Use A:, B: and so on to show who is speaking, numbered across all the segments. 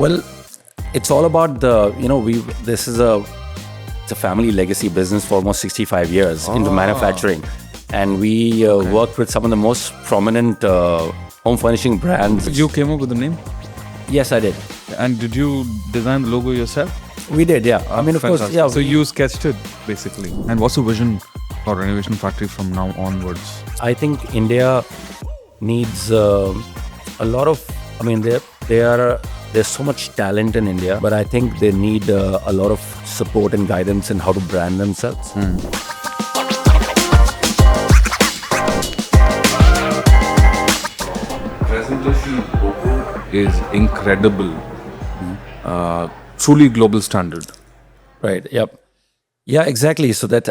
A: Well, it's all about this is it's a family legacy business for almost 65 years into manufacturing. And we worked with some of the most prominent home furnishing brands.
B: You came up with the name?
A: Yes, I did.
B: And did you design the logo yourself?
A: We did, yeah. I mean, of course,
B: Fantastic.
A: yeah.
B: So you sketched it, basically. And what's the vision for Renovation Factory from now onwards?
A: I think India needs a lot of, I mean, there's so much talent in India, but I think they need a lot of support and guidance in how to brand themselves.
B: Presentation logo is incredible. Truly global standard.
A: Right. Yep. Yeah, exactly. So that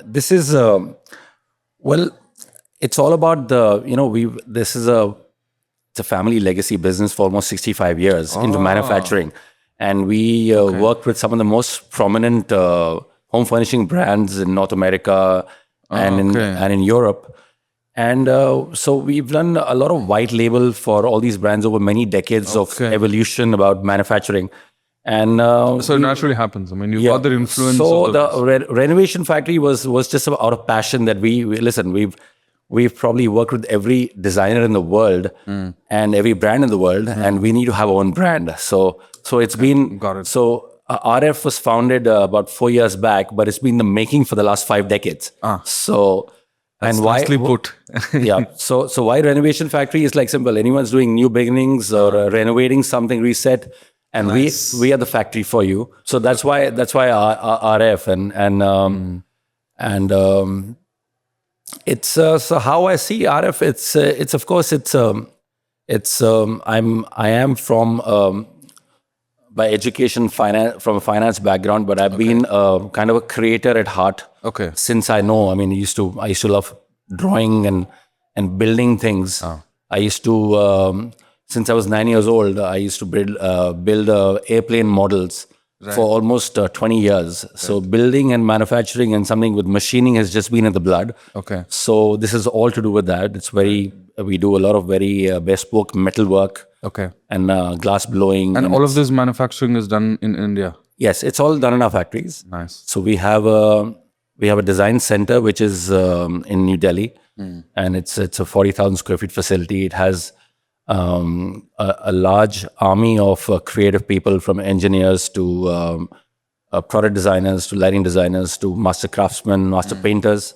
A: this is it's all about it's a family legacy business for almost 65 years into manufacturing, and we worked with some of the most prominent home furnishing brands in North America and in Europe. And so we've done a lot of white label for all these brands over many decades of evolution about manufacturing. And
B: So it naturally happens. I mean, you've got the influence.
A: So
B: of
A: the Renovation Factory was just out of passion that we've probably worked with every designer in the world and every brand in the world, and we need to have our own brand. So it's been
B: Got it.
A: So RF was founded about 4 years back, but it's been the making for the last 5 decades. So.
B: That's
A: And why?
B: nicely put.
A: Yeah. So why Renovation Factory is like simple. Anyone's doing new beginnings or renovating something, reset, and we are the factory for you. So that's why RF and it's so how I see RF. It's of course I am from by education from a finance background, but I've been kind of a creator at heart.
B: Okay.
A: Since I know, I mean, I used to love drawing and building things. I used to since I was 9 years old, I used to build airplane models for almost 20 years. So building and manufacturing and something with machining has just been in the blood.
B: Okay.
A: So this is all to do with that. We do a lot of very bespoke metal work.
B: Okay.
A: And glass blowing.
B: And all of this manufacturing is done in India?
A: Yes, it's all done in our factories.
B: Nice.
A: So we have a design center which is in New Delhi, and it's a 40,000 square feet facility. It has a large army of creative people, from engineers to product designers to lighting designers to master craftsmen, master painters.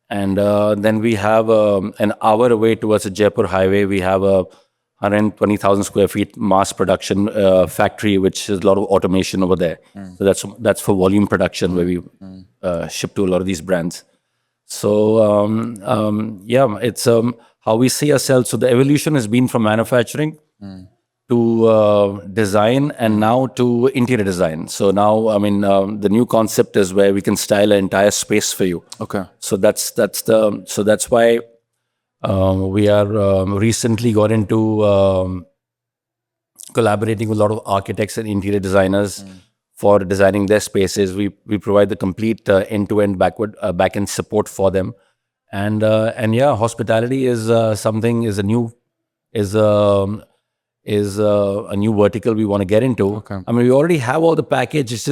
A: And then we have an hour away towards the Jaipur highway, we have a 120,000 square feet mass production factory, which is a lot of automation over there. So that's for volume production, where we ship to a lot of these brands. So it's how we see ourselves. So the evolution has been from manufacturing to design, and now to interior design. So now, I mean, the new concept is where we can style an entire space for you.
B: Okay.
A: So that's why. We are recently got into collaborating with a lot of architects and interior designers for designing their spaces. We provide the complete end-to-end back-end support for them, and yeah, hospitality is a new vertical we want to get into.
B: Okay.
A: I mean, we already have all the package. It's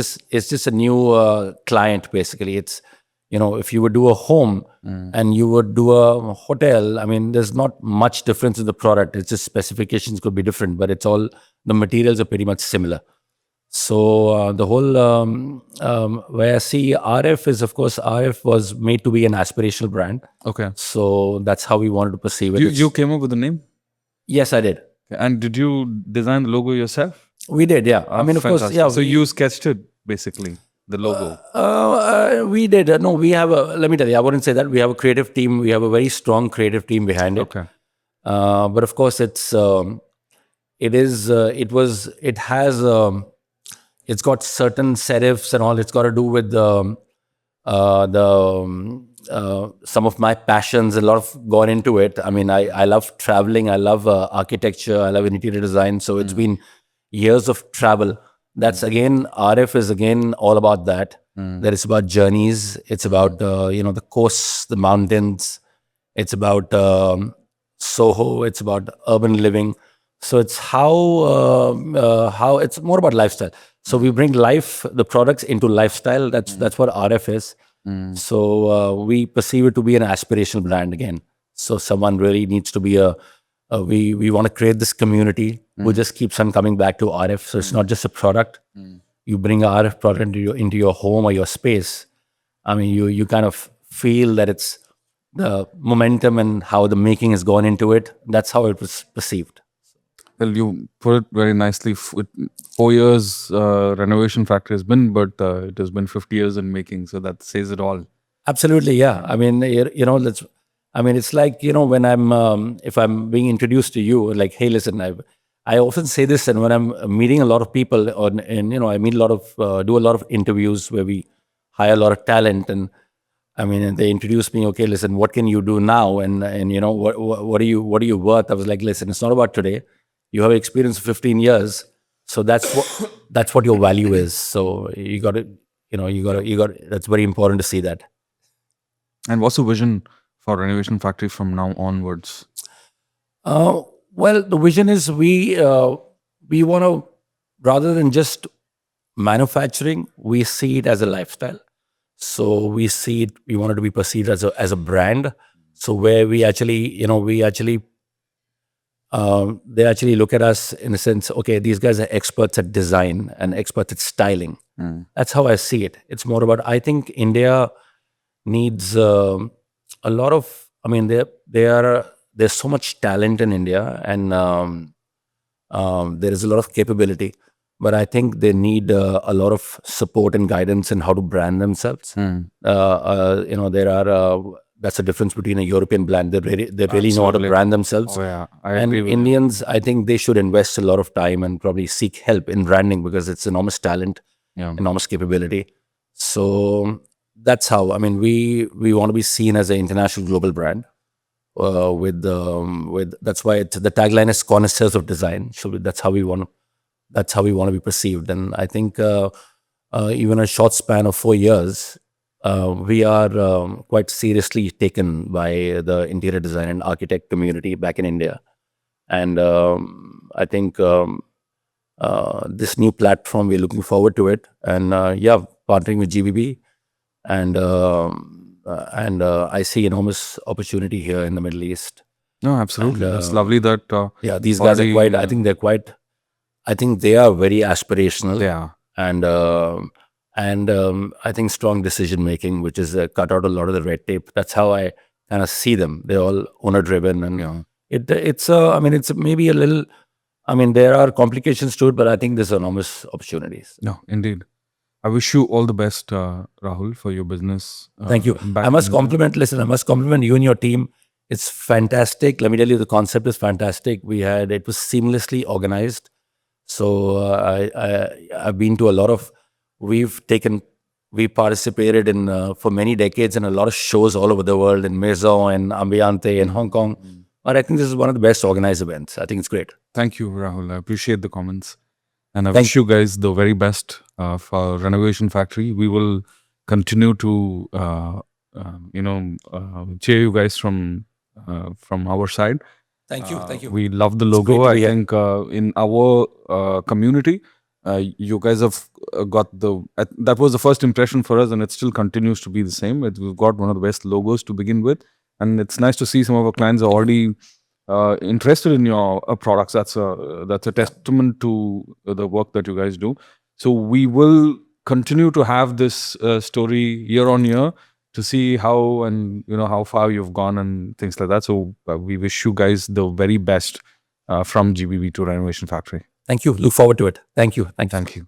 A: just a new client basically. It's, if you would do a home and you would do a hotel, I mean, there's not much difference in the product. It's just specifications could be different, but the materials are pretty much similar. So the whole, where I see RF is, of course, RF was made to be an aspirational brand.
B: Okay.
A: So that's how we wanted to perceive it.
B: You came up with the name?
A: Yes, I did.
B: And did you design the logo yourself?
A: We did, yeah. I mean, of course, yeah.
B: So you sketched it, basically, the logo?
A: We did. No, we have let me tell you, I wouldn't say that. We have a creative team. We have a very strong creative team behind it.
B: Okay.
A: But of course, it's got certain serifs and all. It's got to do with some of my passions. A lot of gone into it. I mean, I love traveling. I love architecture. I love interior design. So it's been years of travel. That's again, RF is again all about that. That it's about journeys. It's about the coasts, the mountains. It's about Soho. It's about urban living. So it's how it's more about lifestyle. So we bring the products into lifestyle. That's what RF is. So we perceive it to be an aspirational brand again. So someone really needs to be we want to create this community who just keeps on coming back to RF. So it's not just a product. You bring a RF product into your home or your space. I mean, you kind of feel that it's the momentum and how the making has gone into it. That's how it was perceived.
B: Well, you put it very nicely. 4 years Renovation Factory has been, but it has been 50 years in making. So that says it all.
A: Absolutely, yeah. I mean, let's. I mean, it's like when if I'm being introduced to you, like, hey, listen, I often say this, and when I'm meeting a lot of people, and I meet a lot of do a lot of interviews where we hire a lot of talent, and I mean, and they introduce me, okay, listen, what can you do now, and what are you worth? I was like, listen, it's not about today. You have experience of 15 years, so that's what your value is. So you got to, you got. That's very important to see that.
B: And what's the vision for Renovation Factory from now onwards?
A: Well, the vision is we want to, rather than just manufacturing, we see it as a lifestyle. So we see it. We want it to be perceived as a brand. So where we actually, they actually look at us in a sense. Okay, these guys are experts at design and experts at styling. That's how I see it. It's more about. I think India needs a lot of. I mean, there's so much talent in India, and there is a lot of capability, but I think they need a lot of support and guidance in how to brand themselves. There are that's the difference between a European brand. They really know how to
B: Absolutely.
A: brand themselves.
B: Oh, yeah, I
A: And
B: agree with you.
A: Indians, I think they should invest a lot of time and probably seek help in branding because it's enormous talent,
B: Yeah.
A: enormous capability. So that's how. I mean, we want to be seen as an international global brand. With that's why the tagline is connoisseurs of design. So that's how we want. That's how we want to be perceived. And I think even a short span of 4 years, we are quite seriously taken by the interior design and architect community back in India. And I think this new platform, we're looking forward to it. And yeah, partnering with GBB, and I see enormous opportunity here in the Middle East.
B: No, absolutely.
A: And
B: It's lovely that
A: yeah, these guys are quite. I think they are very aspirational.
B: Yeah.
A: And I think strong decision making, which is cut out a lot of the red tape. That's how I kind of see them. They're all owner driven, and
B: Yeah.
A: it's I mean, it's maybe a little. I mean, there are complications to it, but I think there's enormous opportunities.
B: No, indeed. I wish you all the best, Rahul, for your business.
A: Thank you. I must compliment. Listen, I must compliment you and your team. It's fantastic. Let me tell you, the concept is fantastic. It was seamlessly organized. So I've been to a lot of. We participated in for many decades in a lot of shows all over the world in Maison and Ambiente in Hong Kong. But I think this is one of the best organized events. I think it's great.
B: Thank you, Rahul. I appreciate the comments. And I wish you guys the very best for Renovation Factory. We will continue to, cheer you guys from our side.
A: Thank you. Thank you.
B: We love the
A: great
B: logo.
A: to
B: I
A: be here.
B: think in our community, you guys have got that was the first impression for us, and it still continues to be the same. We've got one of the best logos to begin with, and it's nice to see some of our clients are already interested in your products. That's a testament to the work that you guys do. So we will continue to have this story year on year to see how and how far you've gone and things like that. So we wish you guys the very best from GBB to Renovation Factory.
A: Thank you. Look forward to it. Thank you. Thank you.
B: Thank you.